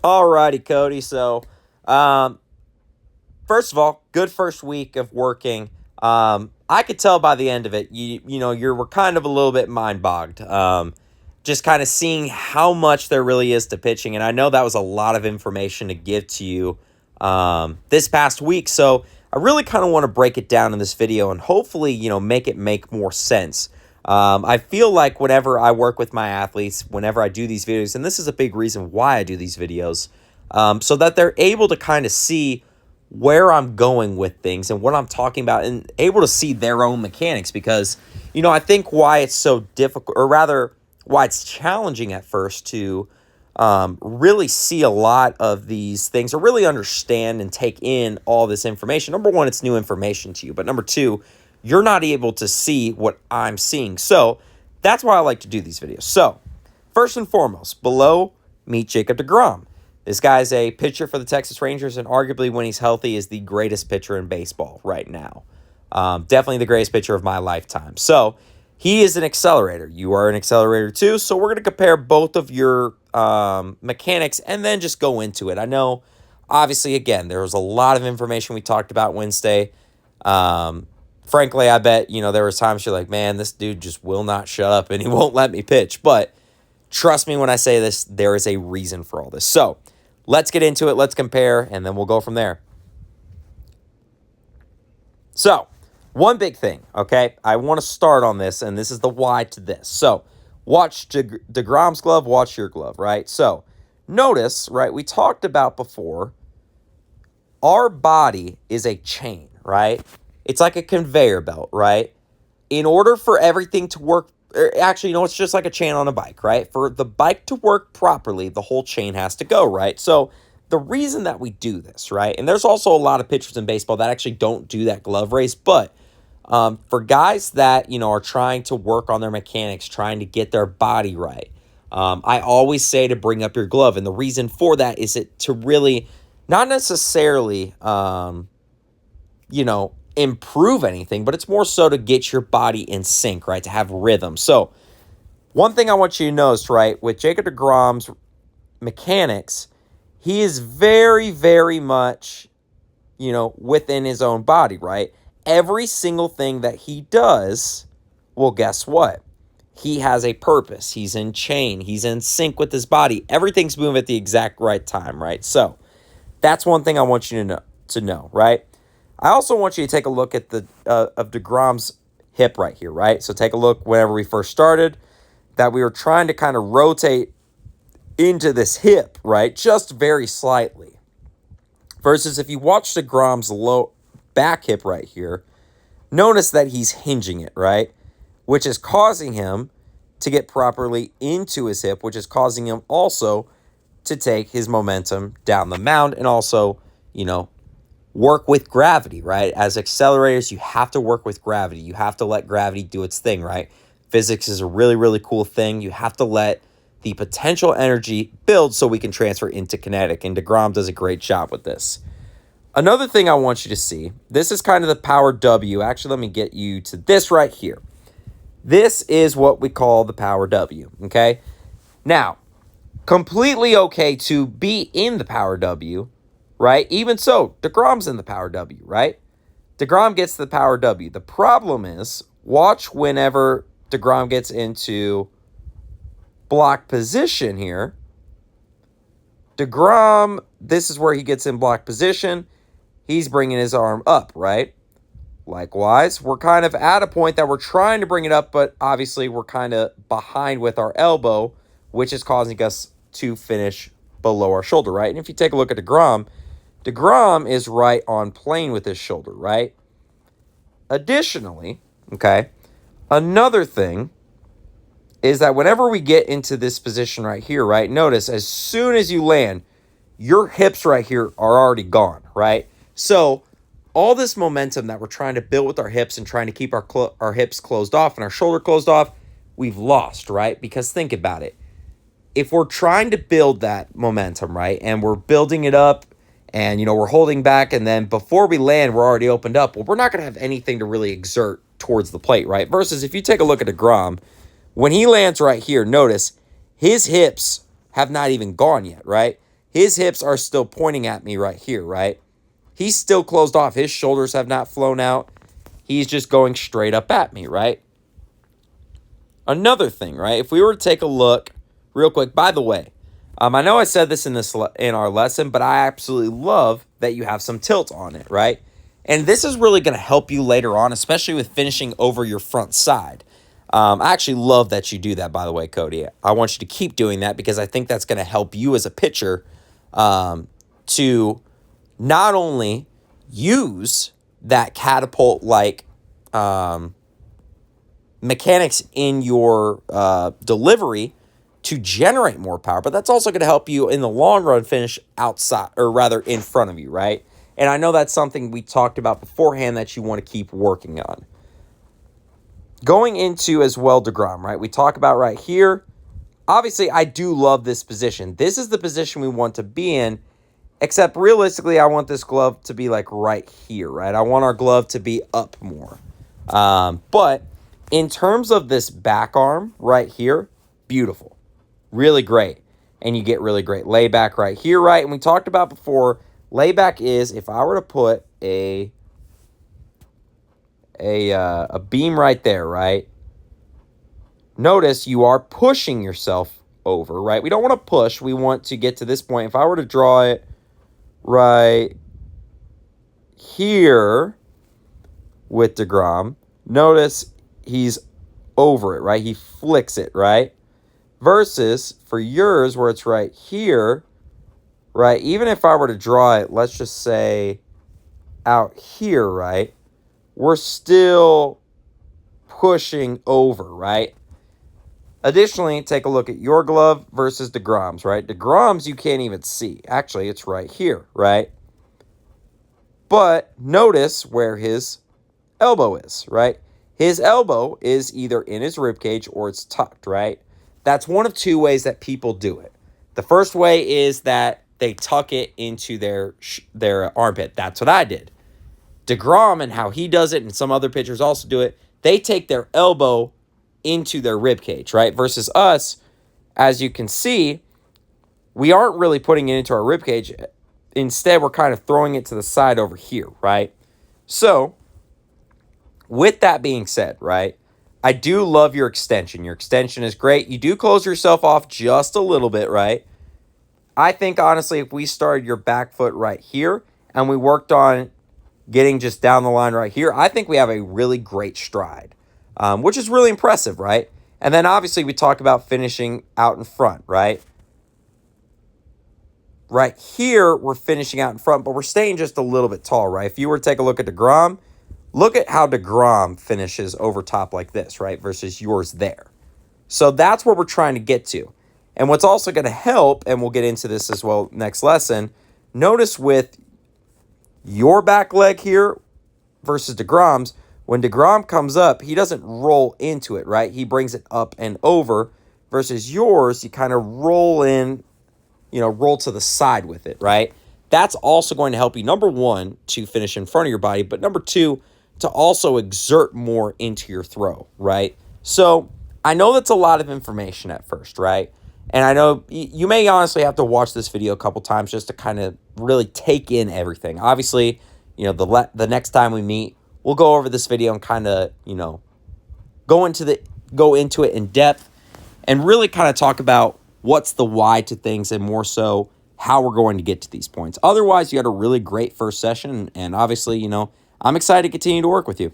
Alrighty, Cody. Um, first of all, good first week of working. I could tell by the end of it, you were kind of a little bit mind bogged. Just kind of seeing how much there really is to pitching, and I know that was a lot of information to give to you this past week. So I really kind of want to break it down in this video and hopefully make it make more sense. I feel like whenever I work with my athletes, whenever I do these videos, and this is a big reason why I do these videos, so that they're able to kind of see where I'm going with things and what I'm talking about and able to see their own mechanics because, I think why it's so difficult, or rather why it's challenging at first to really see a lot of these things or really understand and take in all this information. Number one, it's new information to you. But number two, you're not able to see what I'm seeing. So that's why I like to do these videos. So first and foremost, below, meet Jacob deGrom. This guy's a pitcher for the Texas Rangers, and arguably when he's healthy is the greatest pitcher in baseball right now. Definitely the greatest pitcher of my lifetime. So he is an accelerator. You are an accelerator too. So we're going to compare both of your mechanics and then just go into it. I know, obviously, again, there was a lot of information we talked about Wednesday. Frankly, I bet, there was times you're like, man, this dude just will not shut up and he won't let me pitch. But trust me when I say this, there is a reason for all this. So let's get into it. Let's compare, and then we'll go from there. So one big thing, okay? I want to start on this, and this is the why to this. So watch deGrom's glove, watch your glove, right? So notice, right, we talked about before, our body is a chain, right? It's like a conveyor belt, right? In order for everything to work, actually, it's just like a chain on a bike, right? For the bike to work properly, the whole chain has to go, right? So the reason that we do this, right? And there's also a lot of pitchers in baseball that actually don't do that glove race, but for guys that, are trying to work on their mechanics, trying to get their body right, I always say to bring up your glove. And the reason for that is to really not necessarily, improve anything, but it's more so to get your body in sync, right? To have rhythm. So one thing I want you to notice, right, with Jacob deGrom's mechanics, he is very, very much, within his own body, right? Every single thing that he does, well, guess what? He has a purpose. He's in chain. He's in sync with his body. Everything's moving at the exact right time, right? So that's one thing I want you to know, right? I also want you to take a look at the of deGrom's hip right here, right? So take a look whenever we first started that we were trying to kind of rotate into this hip, right? Just very slightly. Versus if you watch deGrom's low back hip right here, notice that he's hinging it, right? Which is causing him to get properly into his hip, which is causing him also to take his momentum down the mound and also, work with gravity, right? As accelerators, you have to work with gravity. You have to let gravity do its thing, right? Physics is a really, really cool thing. You have to let the potential energy build so we can transfer into kinetic, and deGrom does a great job with this. Another thing I want you to see, this is kind of the power W. Actually, let me get you to this right here. This is what we call the power W, okay? Now, completely okay to be in the power W, right? Even so, deGrom's in the power W, right? deGrom gets the power W. The problem is, watch whenever deGrom gets into block position here. deGrom, this is where he gets in block position. He's bringing his arm up, right? Likewise, we're kind of at a point that we're trying to bring it up, but obviously we're kind of behind with our elbow, which is causing us to finish below our shoulder, right? And if you take a look at deGrom is right on plane with his shoulder, right? Additionally, okay, another thing is that whenever we get into this position right here, right, notice as soon as you land, your hips right here are already gone, right? So all this momentum that we're trying to build with our hips and trying to keep our hips closed off and our shoulder closed off, we've lost, right? Because think about it. If we're trying to build that momentum, right, and we're building it up and, we're holding back, and then before we land, we're already opened up, well, we're not going to have anything to really exert towards the plate, right? Versus if you take a look at deGrom, when he lands right here, notice his hips have not even gone yet, right? his hips are still pointing at me right here, right? He's still closed off. His shoulders have not flown out. He's just going straight up at me, right? Another thing, right? If we were to take a look real quick, by the way, I know I said this in our lesson, but I absolutely love that you have some tilt on it, right? And this is really going to help you later on, especially with finishing over your front side. I actually love that you do that, by the way, Cody. I want you to keep doing that because I think that's going to help you as a pitcher to not only use that catapult-like mechanics in your delivery to generate more power, but that's also going to help you in the long run finish outside, or rather in front of you, right? And I know that's something we talked about beforehand that you want to keep working on. Going into as well DeGrom, right? We talk about right here. Obviously, I do love this position. This is the position we want to be in, except realistically, I want this glove to be like right here, right? I want our glove to be up more. But in terms of this back arm right here, beautiful. Really great. And you get really great layback right here, right? And we talked about before, layback is if I were to put a beam right there, right? Notice you are pushing yourself over, right? We don't want to push. We want to get to this point. If I were to draw it right here with DeGrom, notice he's over it, right? He flicks it, right? Versus for yours where it's right here, right? Even if I were to draw it, let's just say out here, right? We're still pushing over, right? Additionally, take a look at your glove versus DeGrom's, right? DeGrom's you can't even see. Actually, it's right here, right? But notice where his elbow is, right? His elbow is either in his rib cage or it's tucked, right? That's one of two ways that people do it. The first way is that they tuck it into their armpit. That's what I did. DeGrom and how he does it, and some other pitchers also do it, they take their elbow into their rib cage, right? Versus us, as you can see, we aren't really putting it into our rib cage. Instead, we're kind of throwing it to the side over here, right? So, with that being said, right, I do love your extension. Your extension is great. You do close yourself off just a little bit, right? I think, honestly, if we started your back foot right here and we worked on getting just down the line right here, I think we have a really great stride, which is really impressive, right? And then, obviously, we talk about finishing out in front, right? Right here, we're finishing out in front, but we're staying just a little bit tall, right? If you were to take a look at DeGrom, look at how DeGrom finishes over top like this, right? Versus yours there. So that's where we're trying to get to. And what's also going to help, and we'll get into this as well next lesson, notice with your back leg here versus DeGrom's, when DeGrom comes up, he doesn't roll into it, right? He brings it up and over. Versus yours, you kind of roll in, roll to the side with it, right? That's also going to help you, number one, to finish in front of your body, but number two, to also exert more into your throw, right? So I know that's a lot of information at first, right? And I know you may honestly have to watch this video a couple times just to kind of really take in everything. Obviously, the next time we meet, we'll go over this video and kind of, go into it in depth and really kind of talk about what's the why to things and more so how we're going to get to these points. Otherwise, you had a really great first session, and obviously, I'm excited to continue to work with you.